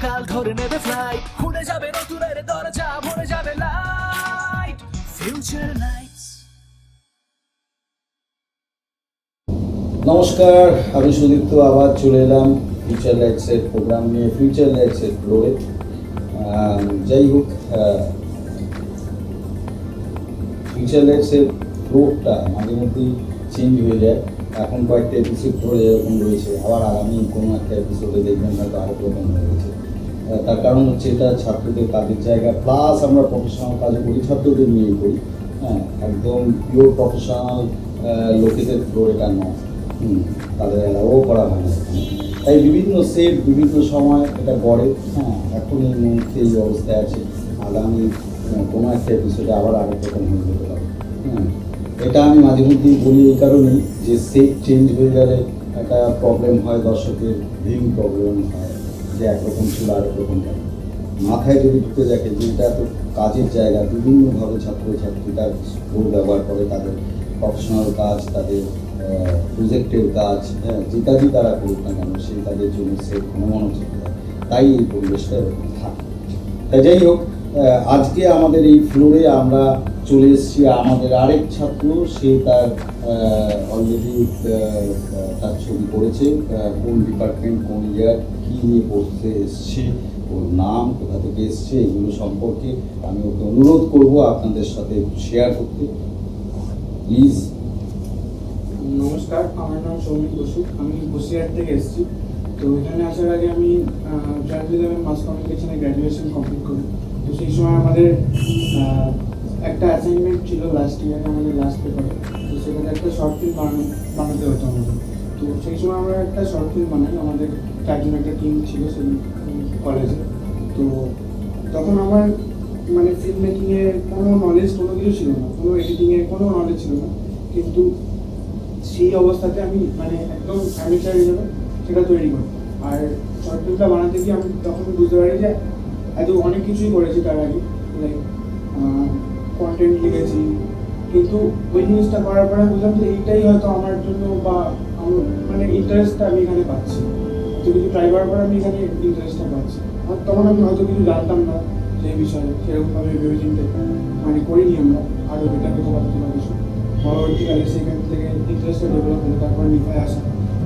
কাল ধরে নেবে ফ্লাইট, খুলে যাবে নতুনের দরজা, ভরে যাবে লাইট। Future lights. নমস্কার, আমি সুদীপ্ত আবার চলে এলাম ফিউচার লাইটসের প্রোগ্রাম নিয়ে, ফিউচার লাইটসের ফ্লোরে। যাই হোক, ফিউচার লাইটসের ফ্লোরটা মাঝে মধ্যেই চেঞ্জ হয়ে যায়। এখন কয়েকটা এপিসোড ধরে এরকম রয়েছে, আবার আগামী কোনো একটা এপিসোডে দেখবেন হয়তো আরেক রকম হয়ে গেছে। তার কারণ হচ্ছে এটা ছাত্রদের কাজের জায়গা, প্লাস আমরা প্রফেশনাল কাজও করি, ছাত্রদের নিয়েই করি। হ্যাঁ, একদম পিওর প্রফেশনাল লোকেদের ফ্লোর এটা নয়, তাদের অ্যালাউও করা হয় না। তাই বিভিন্ন সেট বিভিন্ন সময় এটা গড়ে। হ্যাঁ, এখন এই মুহূর্তে এই অবস্থায় আছে, আগামী কোনো একটা এপিসোডে আবার আরেক রকম হয়ে যেতে পারে। হ্যাঁ, এটা আমি মাঝে মধ্যেই বলি এই কারণেই যে সেট চেঞ্জ হয়ে গেলে একটা প্রবলেম হয়, দর্শকের ভিউ প্রবলেম হয় যে একরকম ছিল আরেক রকম কেন। মাথায় যদি ঢুকে দেখে যে এটা তো কাজের জায়গা, বিভিন্নভাবে ছাত্রছাত্রীরা ফ্লোর ব্যবহার করে, তাদের প্রফেশনাল কাজ, তাদের প্রজেক্টের কাজ, হ্যাঁ, যে কাজই তারা করুক না কেন সেই কাজের জন্য সে মনোযোগ দেয়, তাই এই পরিবেশটা এরকম থাকে। তাই যাই হোক, আজকে আমাদের এই ফ্লোরে আমরা চলে এসেছি আমাদের আরেক ছাত্র। সে তার অলরেডি তার ছবি করেছে, কোন ডিপার্টমেন্ট, কোন ইয়ার, কী নিয়ে পড়তে এসছে, ওর নাম, কোথা থেকে এসছে, এগুলো সম্পর্কে আমি ওকে অনুরোধ করব আপনাদের সাথে শেয়ার করতে। প্লিজ। নমস্কার, আমার নাম সৌমিক বসু, আমি বসিরহাট থেকে এসেছি। তো এখানে আসার আগে আমি জার্নালিজম মাস কমিউনিকেশনে গ্র্যাজুয়েশন কমপ্লিট করি। তো সেই সময় আমাদের একটা অ্যাসাইনমেন্ট ছিল লাস্ট ইয়ারে, আমাদের লাস্ট পেপারে। তো সেখানে একটা শর্ট ফিল্ম বানাতে হতো আমাদের। তো সেই সময় আমরা একটা শর্ট ফিল্ম বানাই, আমাদের চারজন একটা টিম ছিল সেই কলেজে। তো তখন আমার মানে ফিল্ম মেকিংয়ের কোনো নলেজ, কোনো কিছু ছিল না, কোনো এডিটিংয়ের কোনো নলেজ ছিল না। কিন্তু সেই অবস্থাতে আমি মানে একদম অ্যামেচার হিসেবে সেটা তৈরি করি। আর শর্ট ফিল্মটা বানাতে গিয়ে আমি তখন বুঝতে পারি যে এত অনেক কিছুই করেছি তার আগে, লাইক কন্টেন্ট লিখেছি, কিন্তু ওই জিনিসটা করার পরে বুঝলাম যে এইটাই হয়তো আমার জন্য, বা আমার মানে ইন্টারেস্টটা আমি এখানে পাচ্ছি। এত কিছু ট্রাই করার পরে আমি এখানে ইন্টারেস্টটা পাচ্ছি। আর তখন আমি হয়তো কিছু জানতাম না সেই বিষয়ে, সেরকমভাবে ভেবে চিন্তে মানে করিনি আমরা আরও বেটার হতে পারতাম না কিছু। পরবর্তীকালে সেখান থেকে ইন্টারেস্টটা ডেভেলপ হলো, তারপর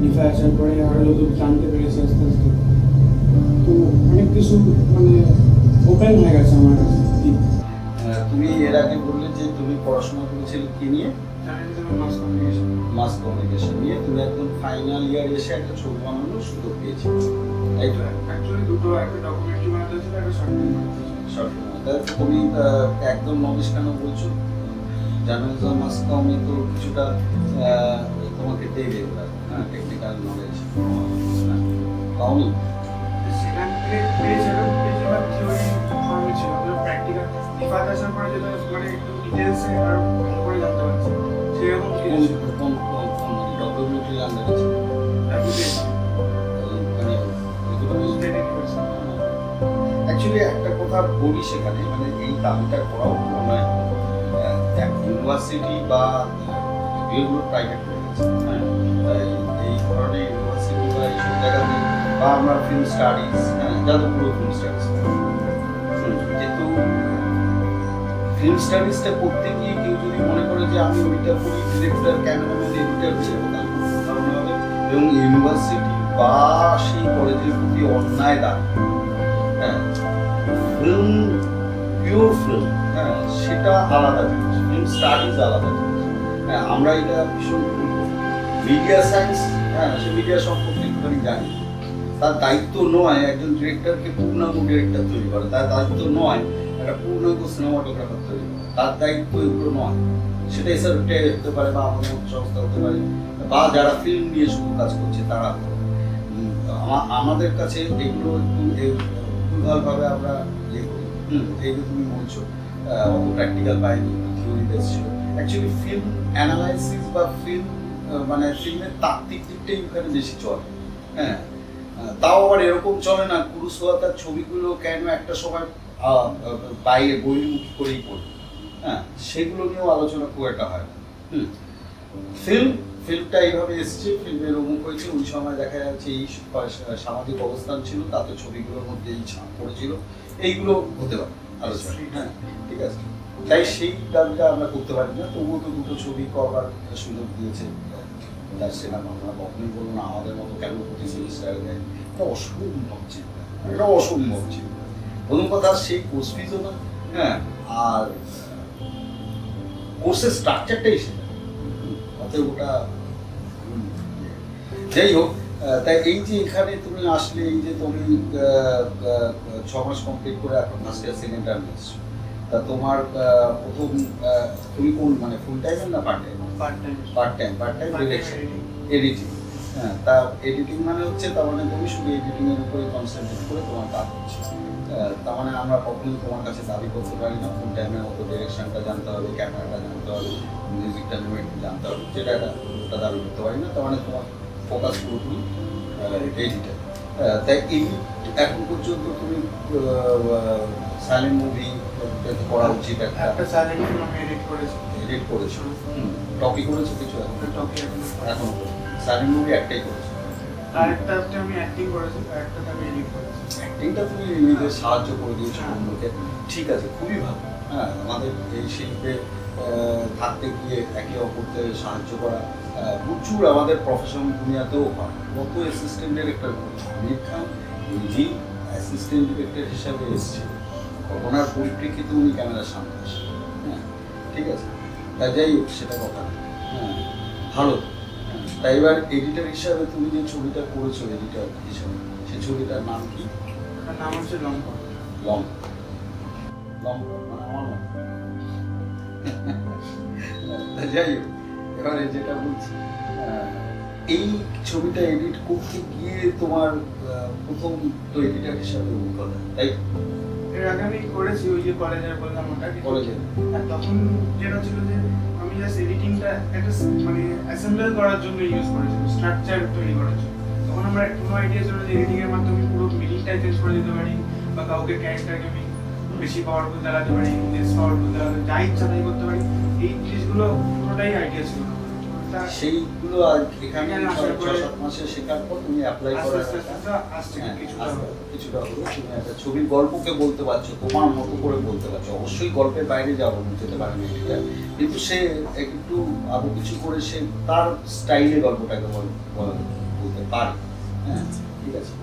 নিফায় আসার পরে আরও যত জানতে পেরেছি আস্তে আস্তে। তো অনেক কিছু মানে ওপেন হয়ে গেছে আমার কাছে। তুমি এর আগে বললে যে তুমি পড়াশোনা করেছিলে কি নিয়ে? মাস কমিউনিকেশন নিয়ে। তুমি একদম ফাইনাল ইয়ার এসে একটা ছবি বানানোর সুযোগ পেয়েছি, তাই তো? অ্যাকচুয়ালি দুটো, একটা ডকুমেন্টারি বানাতে হয়েছিল, একটা শর্ট ফিল্ম বানাতে হয়েছিল। তাহলে তুমি একদম নলেজ কেন বলছো? জার্নালিজম মাস কমে তো কিছুটা তোমাকে দেবে ওরা, হ্যাঁ, টেকনিক্যাল নলেজ পাওনি? সেখান থেকে পেয়েছিলাম থিওরি ফর্মে ছিল, প্র্যাকটিক্যাল নিফাত আসার পরে যেটা মানে একটু ডিটেলসে আর ভালো করে জানতে পারছি সেরকম কিছু। কোন ডকুমেন্টারি আন্ডারে ছিল? অ্যাকচুয়ালি একটা কথা বলি সেখানে, মানে এই দাবিটা করাও নয়, ইউনিভার্সিটি বা যেগুলো প্রাইভেট হয়ে গেছে, হ্যাঁ, এই ধরনের ইউনিভার্সিটি বা এইসব জায়গাতে, বা আমরা ফিল্ম স্টাডিজ, হ্যাঁ, যাদবপুর ফিল্ম স্টাডিজ, কিন্তু ফিল্ম স্টাডিজটা করতে গিয়ে কেউ যদি মনে করে যে আমি ওইটা করি, ডিরেক্টর, ক্যামেরাম্যান, এডিটর হয়ে যাবো, তার ধারণা হবে। এবং ইউনিভার্সিটি বা সেই কলেজের প্রতি অন্যায় দাবি, হ্যাঁ, ফিল্ম, পিওর ফিল্ম, হ্যাঁ, সেটা আলাদা জিনিস, ফিল্ম স্টাডিজ আলাদা জিনিস। হ্যাঁ, আমরা এটা ভীষণ মিডিয়া সায়েন্স, হ্যাঁ, সে মিডিয়া সম্পর্কে একটুখানি জানি। তার দায়িত্ব নয় একজন ডিরেক্টরকে পূর্ণাঙ্গ ডিরেক্টর তৈরি করা, তার দায়িত্ব নয় একটা পূর্ণাঙ্গ সিনেমাটোগ্রাফার তৈরি করা, তার দায়িত্ব এগুলো নয়। সেটা এসআরটে হতে পারে, বা আমাদের সংস্থা হতে পারে, বা যারা ফিল্ম নিয়ে শুধু কাজ করছে তারা। আমাদের কাছে এগুলো একটু ভুলভালভাবে আমরা ইয়ে করি। এই যে তুমি বলছো অত প্র্যাকটিক্যাল পাইনি, থিওরি বেস ছিল। অ্যাকচুয়ালি ফিল্ম অ্যানালাইসিস বা ফিল্ম মানে ফিল্মের তাত্ত্বিক দিকটাই ওখানে বেশি চলে। হ্যাঁ, তাও আবার এরকম চলে না কুরুসোয়াতার ছবিগুলো কেন একটা সময় বাইরে বহির্মুখী করেই পড়ে, হ্যাঁ, সেগুলো নিয়েও আলোচনা খুব একটা হয় না। ফিল্ম ফিল্মটা এইভাবে এসছে, ফিল্মের অমুক হয়েছে, ওই সময় দেখা যাচ্ছে এই সামাজিক অবস্থান ছিল, তাতে ছবিগুলোর মধ্যে এই ছাপ পড়েছিল, এইগুলো হতে পারে আলোচনা। হ্যাঁ, ঠিক আছে। তাই সেই দাবিটা আমরা করতে পারি না, তবুও তো দুটো ছবি করবার সুযোগ দিয়েছে তার সিনেমা। আমরা কখনোই বলবো না আমাদের মতো কেন প্রতি সেমিস্টার দেয়, এটা অসম্ভব চিন্তা, এটা অসম্ভব চিন্তা। প্রথম কথা সেই কোর্স ফিজও না, হ্যাঁ, আর কোর্সের স্ট্রাকচারটাই সেটা, অতএব ওটা যাই হোক। তাই এই যে এখানে তুমি আসলে, এই যে তুমি 6 মাস কমপ্লিট করে এখন ফার্স্ট ইয়ার সেকেন্ড টার্ম এসছো, তা তোমার প্রথম তুমি কোন মানে ফুল টাইমের না part time? Part time direction editing. হ্যাঁ, তা এডিটিং মানে হচ্ছে তার মানে তুমি শুধু এডিটিং এর উপরে কনসেন্ট্রেট করে তোমার কাজ হচ্ছে। তার মানে আমরা কখনোই তোমার কাছে দাবি করতে পারি না ফুল টাইমের মতো ডিরেকশনটা জানতে হবে, ক্যামেরাটা জানতে হবে, মিউজিকটা জানতে হবে, যেটা একটা দাবি করতে পারি না। তার মানে তোমার ফোকাস পুরোপুরি এডিটার। তাই এডিট এখন পর্যন্ত তুমি সাইলেন্ট মুভি করা উচিত, একটা সাইলেন্ট ফিল্ম আমি এডিট করেছি। টকি করেছো কিছু? এখন সাইলেন্ট মুভি একটাই করেছো? আরেকটা আমি অ্যাক্টিং করেছি, আরেকটাতে আমি এডিট করেছি। অ্যাক্টিংটা তুমি নিজেদের সাহায্য করে দিয়েছো অন্যকে, ঠিক আছে, খুবই ভালো। হ্যাঁ, আমাদের এই শিল্পে থাকতে গিয়ে একে অপরকে সাহায্য করা প্রচুর আমাদের প্রফেশনাল দুনিয়াতেও হয়। কত অ্যাসিস্ট্যান্ট ডিরেক্টর, আমির খান নিজেই অ্যাসিস্ট্যান্ট ডিরেক্টর হিসাবে এসছে, ঘটনার পরিপ্রেক্ষিতে উনি ক্যামেরার সামনে আসে। হ্যাঁ, ঠিক আছে, তাই যাই হোক সেটা কথা। হ্যাঁ, ভালো। তাই এবার এডিটর হিসাবে তুমি যে ছবিটা করেছো এডিটর হিসাবে, সেই ছবিটার নাম কি? নাম হচ্ছে লম্বা। মানে আমার নাম। যাই হোক, এবারে যেটা বলছি, এই ছবিটা এডিট করতে গিয়ে তোমার প্রথম তো এডিটর হিসাবে অভিজ্ঞতা, তাই? এর আগে আমি করেছি, ওই যে কলেজে বললাম ওটা কলেজে। আর তখন যেটা ছিল যে আমি জাস্ট এডিটিংটা একটা মানে অ্যাসেম্বল করার জন্য ইউজ করেছিলাম, স্ট্রাকচার তৈরি করার জন্য। তখন আমার কোনো আইডিয়া ছিল যে এডিটিং এর মাধ্যমে পুরো মিনিংটা চেঞ্জ করে দিতে পারি, বা কাউকে ক্যারেক্টারকে আমি বেশি পাওয়ারফুল দেখাতে পারি, লেস পাওয়ারফুল দেখাতে, যা ইচ্ছা তাই করতে পারি। এই জিনিসগুলো পুরোটাই আইডিয়া ছিল। সেইগুলো আর এখানে 6-7 মাসে শেখার পর তুমি অ্যাপ্লাই করার কিছুটা হলো, তুমি একটা ছবির গল্পকে বলতে পারছো, তোমার মতো করে বলতে পারছো। অবশ্যই গল্পের বাইরে যাবো যেতে পারে না এটা, কিন্তু সে একটু আরো কিছু করে সে তার স্টাইলে গল্পটাকে বলতে পারে। হ্যাঁ, ঠিক আছে,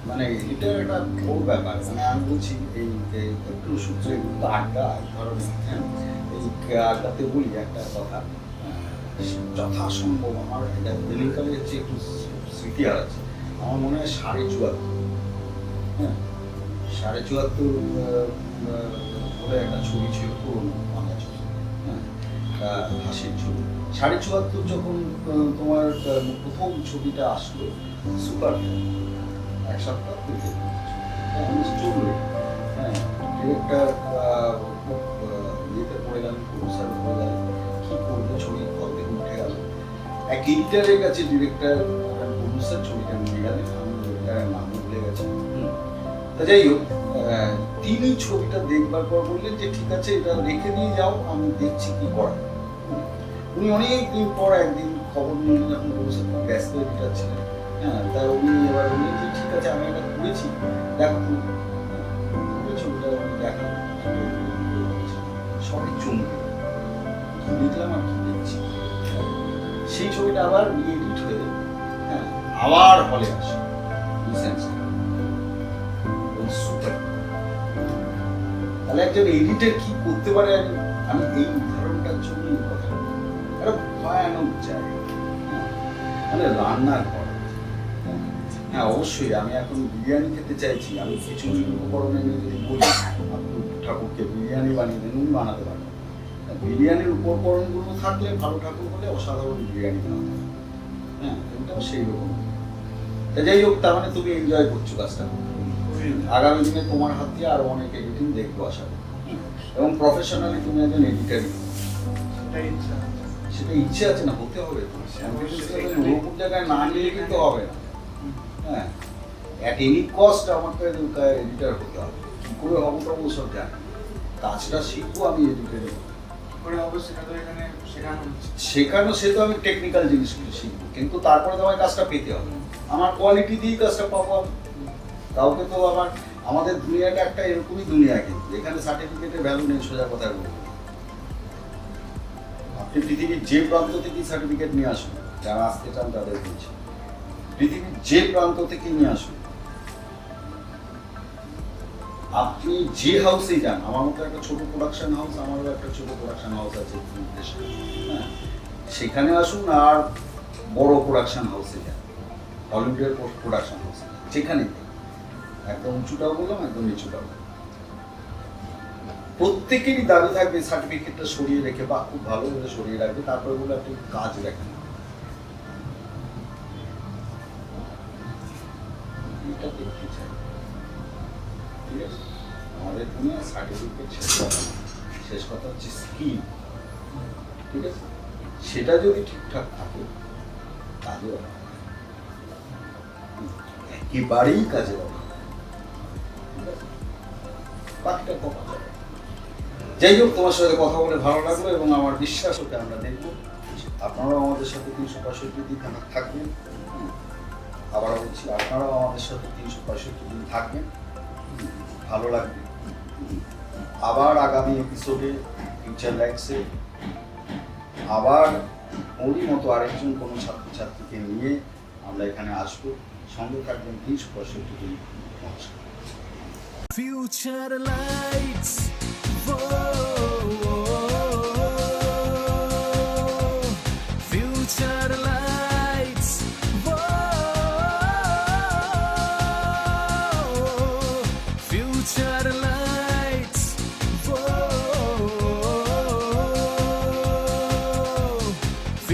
মানে এটা একটা বড় ব্যাপার। মানে আমি বলছি এই একটু সূত্রে আড্ডা এক ধরনের। হ্যাঁ, এই আড্ডাতে বলি একটা কথা, যথাসম্ভব আমার এটা বেলিংকালে হচ্ছে একটু স্মৃতি আর আছে। আমার মনে হয় 74.5, হ্যাঁ 74.5 বলে একটা ছবি ছিল, পুরোনো বাংলা ছবি, হ্যাঁ, হাসির ছবি। 74.5 যখন তোমার প্রথম ছবিটা আসলো সুপার, এক সপ্তাহ চললো। হ্যাঁ, ডিরেক্টর ইয়েতে পড়ে গেল, প্রডিউসার পড়ে গেল, কি করবে, ছবি ফল থেকে উঠে গেল। এক এডিটারের কাছে ডিরেক্টর প্রডিউসার ছবিটা নিয়ে গেলেন, আমি ডিরেক্টরের নাম ভুলে গেছি। তা যাই হোক, তিনি ছবিটা দেখবার পর বললেন যে ঠিক আছে এটা রেখে দিয়ে যাও, আমি দেখছি কি করা। উনি অনেক দিন পর একদিন খবর নিলেন, যখন প্রডিউসার খুব ব্যস্ত এডিটার ছিলেন। হ্যাঁ, তাই উনি এবার বললেন যে ঠিক আছে আমি এটা করেছি, দেখো তুমি ছবিটা দেখা। সবাই চমকে দেখলাম আর কি দেখছি। সেই ছবিটা আবার রি-এডিট হয়ে, হ্যাঁ, আবার হলে আসে। তাহলে একজন এডিটর কি করতে পারে, আমি এই উদাহরণটার জন্যই কথা বলি। একটা ভয়ানক জায়গা, মানে রান্নার ঘর। হ্যাঁ, অবশ্যই আমি এখন বিরিয়ানি খেতে চাইছি, আমি কিছু উপকরণ এনে যদি বলি ঠাকুরকে বিরিয়ানি বানিয়ে দেন, উনি বানাতে পারেন। বিরিয়ানির উপকরণগুলো থাকলে ভালো ঠাকুর হলে অসাধারণ বিরিয়ানি বানাতে হবে। হ্যাঁ, এটাও সেই রকম। তা যাই হোক, তার মানে তুমি এনজয় করছো কাজটা। আগামী দিনে তোমার হাত দিয়ে আরো অনেক এডিটিং দেখবো আশা করি, এবং প্রফেশনালি তুমি একজন এডিটারই। সেটা ইচ্ছে আছে না, হতে হবে। ওরকম জায়গায় না নিয়ে কিন্তু হবে না। হ্যাঁ, অ্যাট এনি কস্ট আমাকে এডিটার হতে হবে। কী করে হবো তো সব জানি, কাজটা শিখবো আমি এডিটারই। করে হবে সেটা তো এখানে শেখানো হচ্ছে। শেখানো সে তো আমি টেকনিক্যাল জিনিসগুলো শিখবো, কিন্তু তারপরে তো আমার কাজটা পেতে হবে, আমার কোয়ালিটি দিয়েই কাজটা পাবো আমি। কাউকে তো আমাদের দুনিয়াটা একটা এরকমই দুনিয়া, কিন্তু এখানে সার্টিফিকেটের ভ্যালু নেই, সোজা কথা বলবো। আপনি পৃথিবীর যে প্রান্ত থেকে সার্টিফিকেট নিয়ে আসুন, যারা আসতে চান তাদের বলছি, পৃথিবীর যে প্রান্ত থেকে নিয়ে আসুন, আপনি যে হাউসেই যান, আমার মতো একটা ছোট প্রোডাকশন হাউস, আমারও একটা ছোট প্রোডাকশন হাউস আছে দেশে, হ্যাঁ, সেখানে আসুন আর বড় প্রোডাকশন হাউসে যান, হলিউডের প্রোডাকশন হাউসে, যেখানে একদম উঁচুটাও বললাম, একদম নিচুটাও বললাম, প্রত্যেকেরই দাবি থাকবে সার্টিফিকেটটা সরিয়ে রেখে বা খুব ভালো করে সরিয়ে রাখবে, তারপরে বলে আপনি কাজ দেখেন। এটা দেখতে চাই, ঠিক আছে? আমাদের দুনিয়া সার্টিফিকেট শেষ কথা না, শেষ কথা হচ্ছে স্কিল, ঠিক আছে? সেটা যদি ঠিকঠাক থাকে কাজে একেবারেই কাজে হবে, বাকিটা কমা যাবে। যাই হোক, তোমার সাথে কথা বলে ভালো লাগলো এবং আমার বিশ্বাস ওকে আমরা দেখবো, আপনারাও আমাদের সাথে 365 দিন থাকবেন। আবার বলছি, আপনারাও আমাদের সাথে 365 দিন থাকবেন, ভালো লাগবে। আবার আগামী এপিসোডে ফিউচার লাইটসে আবার ওরই মতো আরেকজন কোনো ছাত্রছাত্রীকে নিয়ে আমরা এখানে আসবো, সঙ্গে থাকবেন 365 দিন। নমস্কার। Future lights, future lights, future lights,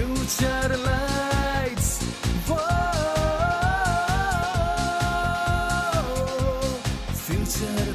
future lights, future